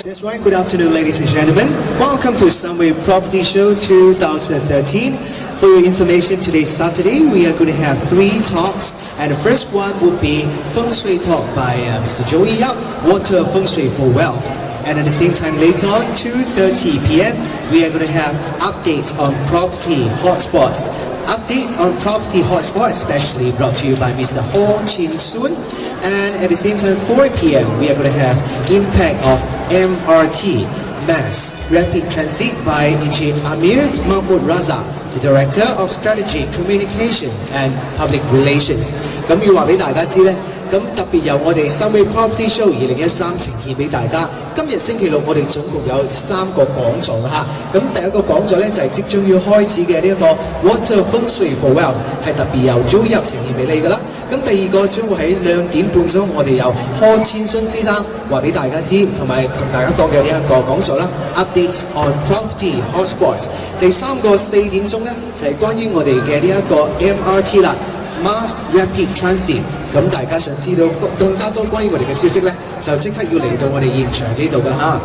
That's right, good afternoon ladies and gentlemen. Welcome to Sunway Property Show 2013. For your information, today's Saturday, we are going to have 3 talks. And the first one will be Feng Shui talk by Mr. Joey Yap, Water Feng Shui for Wealth. And at the same time later on, 2:30 p.m., we are going to have updates on property hotspots. Updates on property hotspots, especially brought to you by Mr. Ho Chin Soon. And at the same time, 4 p.m., we are going to have impact of MRT, Mass Rapid Transit by Engineer Amir Mahmoud Raza, the Director of Strategy, Communication and Public Relations. 咁要話俾大家知呢，咁特別由我哋 Sunway Property Show 2013呈現俾大家。今日星期六我哋總共有3個講座嚇。咁第一個講座呢，就係即將要開始嘅呢一個 Water Feng Shui for Wealth， 係特別由 Joey 呈現俾你㗎啦。咁第二個將會喺2點半鐘，我哋由柯千孫先生話俾大家知，同埋同大家講嘅呢一個講座啦 ，Updates on Property Hotspots。第3個4點鐘呢，就係關於我哋嘅呢一個 MRT 啦。Mass Rapid Transit， 咁大家想知道更加多關於我哋嘅消息呢，就即刻要嚟到我哋現場呢度㗎嚇。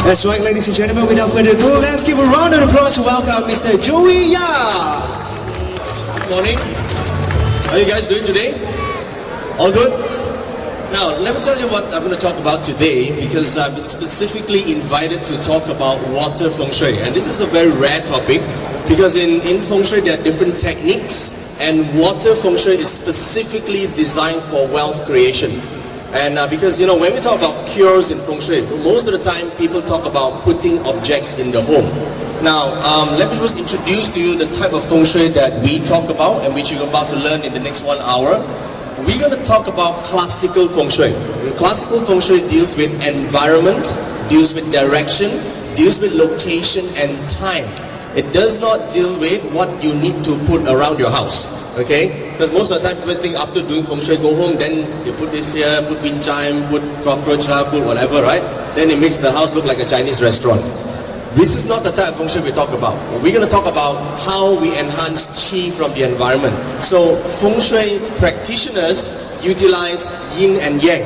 That's right, ladies and gentlemen, without further ado, let's give a round of applause to welcome Mr. Joey Yap. Good morning. How are you guys doing today? All good? Now, let me tell you what I'm going to talk about today, because I've been specifically invited to talk about water feng shui. And this is a very rare topic, because in feng shui there are different techniques, and water feng shui is specifically designed for wealth creation. And because, you know, when we talk about cures in feng shui, most of the time people talk about putting objects in the home. Now, let me just introduce to you the type of feng shui that we talk about and which you're about to learn in the next 1 hour. We're going to talk about classical feng shui. And classical feng shui deals with environment, deals with direction, deals with location and time. It does not deal with what you need to put around your house. Okay? Because most of the time people think after doing feng shui, go home, then you put this here, put wind chime, put cockroach, put whatever, right? Then it makes the house look like a Chinese restaurant. This is not the type of feng shui we talk about. We're going to talk about how we enhance qi from the environment. So feng shui practitioners utilize yin and yang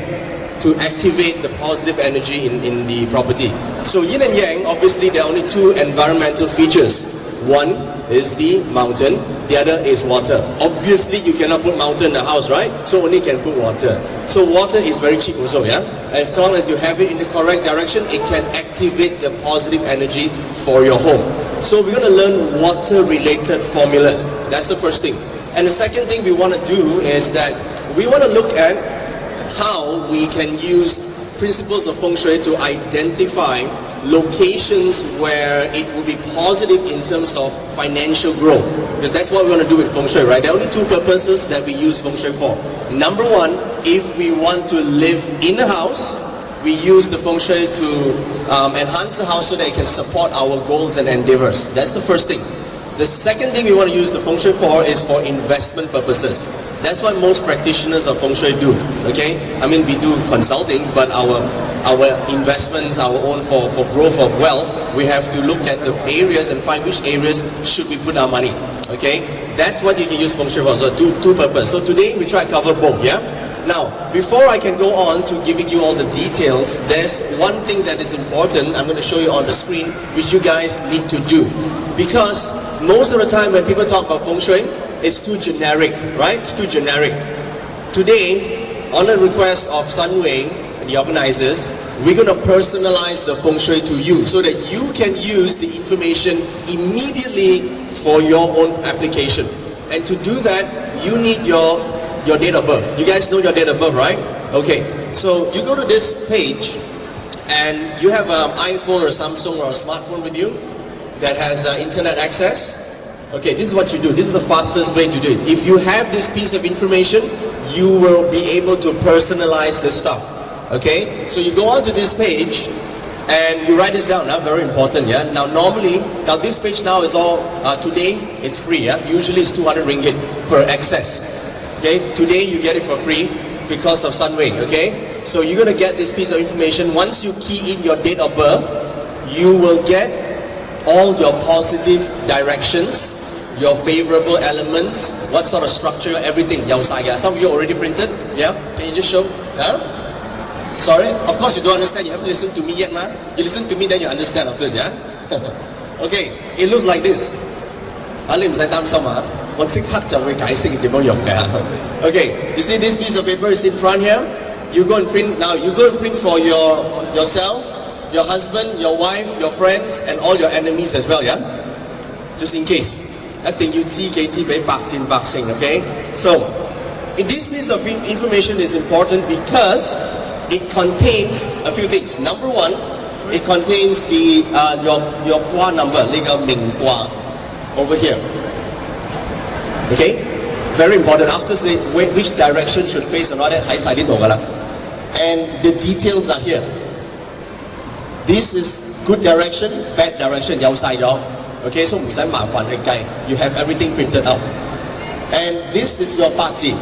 to activate the positive energy in the property. So yin and yang, obviously there are only 2 environmental features. One is the mountain, the other is water. Obviously you cannot put mountain in the house, right? So only can put water. So water is very cheap also, yeah? And as long as you have it in the correct direction, it can activate the positive energy for your home. So we're going to learn water related formulas. That's the first thing. And the second thing we want to do is that we want to look at how we can use principles of feng shui to identify locations where it will be positive in terms of financial growth, because that's what we want to do with feng shui, right? There are only 2 purposes that we use feng shui for. Number 1, if we want to live in a house, we use the feng shui to enhance the house so that it can support our goals and endeavors. That's the first thing. The second thing we want to use the feng shui for is for investment purposes. That's what most practitioners of feng shui do, okay? I mean, we do consulting, but our investments, our own for growth of wealth, we have to look at the areas and find which areas should we put our money, okay? That's what you can use feng shui for, so two purposes. So today we try to cover both, yeah? Now, before I can go on to giving you all the details, there's one thing that is important I'm going to show you on the screen, which you guys need to do. Because most of the time when people talk about feng shui, it's too generic, right? It's too generic. Today, on the request of Sunway, the organizers, we're going to personalize the feng shui to you so that you can use the information immediately for your own application. And to do that, you need your date of birth. You guys know your date of birth, right? Okay, so you go to this page and you have an iPhone or Samsung or a smartphone with you that has internet access. Okay, this is what you do. This is the fastest way to do it. If you have this piece of information, you will be able to personalize the stuff. Okay, so you go onto this page and you write this down. Very important. Yeah. Now this page now is all today. It's free. Yeah. Usually it's 200 ringgit per access. Okay. Today you get it for free because of Sunway. Okay. So you're gonna get this piece of information. Once you key in your date of birth, you will get all your positive directions, your favorable elements, what sort of structure, everything. Some of you already printed. Yeah. Can you just show? Yeah. Sorry? Of course you don't understand. You haven't listened to me yet, man. You listen to me, then you understand afterwards, yeah? Okay, it looks like this. Okay, you see this piece of paper is in front here? You go and print now. You go and print for yourself, your husband, your wife, your friends, and all your enemies as well, yeah? Just in case. Okay? So, this piece of information is important because it contains a few things. Number one, it contains the your Kwa number, Ming Kwa, over here. Okay, very important. After which direction should face and all that, and the details are here. This is good direction, bad direction, okay, so you have everything printed out. And this is your party.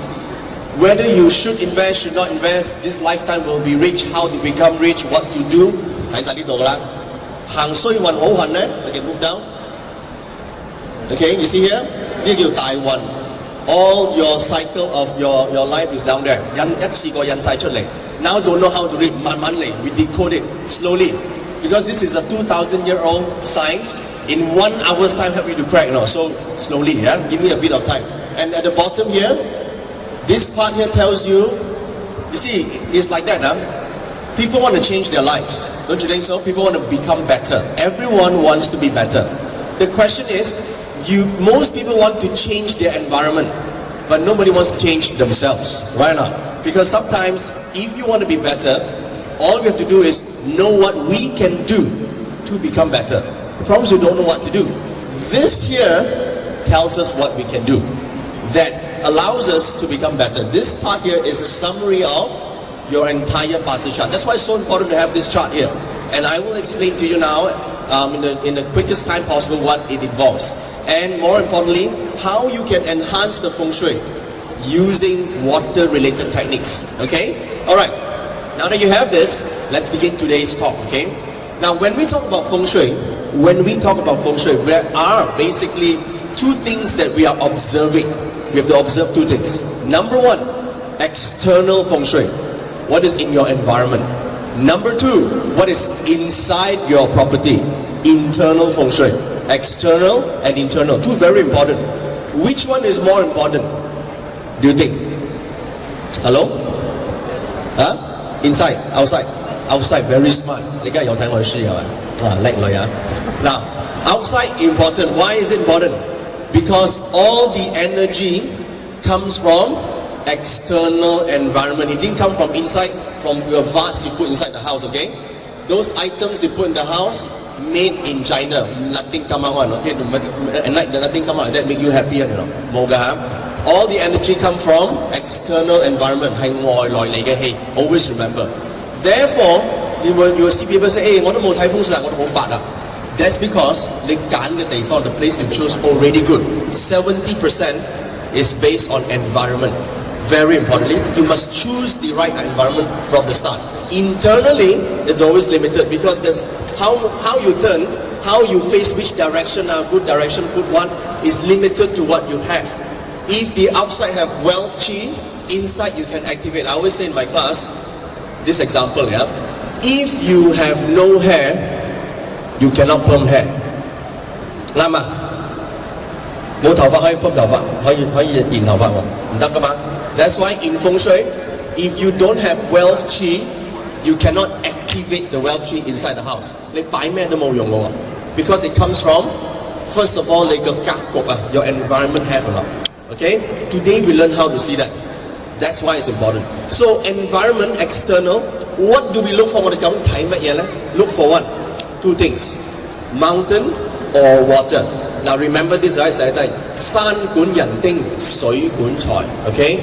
Whether you should invest, should not invest, this lifetime will be rich, how to become rich, what to do. Okay, move down. Okay, you see here? All your cycle of your life is down there. Now don't know how to read. We decode it slowly. Because this is a 2,000-year-old science. In 1 hour's time, help you to crack. So slowly, yeah? Give me a bit of time. And at the bottom here, this part here tells you see, it's like that, huh? People want to change their lives. Don't you think so? People want to become better. Everyone wants to be better. The question is, most people want to change their environment, but nobody wants to change themselves. Why not? Because sometimes, if you want to be better, all we have to do is know what we can do to become better. The problem is we don't know what to do. This here tells us what we can do. That allows us to become better. This part here is a summary of your entire party chart. That's why it's so important to have this chart here. And I will explain to you now in the quickest time possible what it involves. And more importantly, how you can enhance the Feng Shui using water-related techniques. Okay? Alright. Now that you have this, let's begin today's talk. Okay? Now when we talk about Feng Shui, there are basically two things that we are observing. We have to observe two things. Number one, external Feng Shui. What is in your environment? Number two, what is inside your property? Internal Feng Shui. External and internal. Two very important. Which one is more important? Do you think? Hello? Huh? Inside? Outside? Outside, very smart. Now, outside important. Why is it important? Because all the energy comes from external environment. It didn't come from inside, from your vase you put inside the house, okay? Those items you put in the house, made in China, nothing come out, okay? And like nothing come out, that make you happier, you know? All the energy come from external environment. Always remember. Therefore, you will see people say, hey, that's because the place you choose already good. 70% is based on environment. Very importantly, you must choose the right environment from the start. Internally, it's always limited because there's how you turn, how you face which direction, good direction, put one, is limited to what you have. If the outside have wealth chi, inside you can activate. I always say in my class, this example, yeah. If you have no hair, you cannot perm hair. Lama. That's why in Feng Shui, if you don't have wealth chi, you cannot activate the wealth chi inside the house. Because it comes from, first of all, your environment have a lot. Okay? Today we learn how to see that. That's why it's important. So environment, external, what do we look for? Look for what? Two things. Mountain or water. Now remember this, right? 山管人丁，水管財。OK。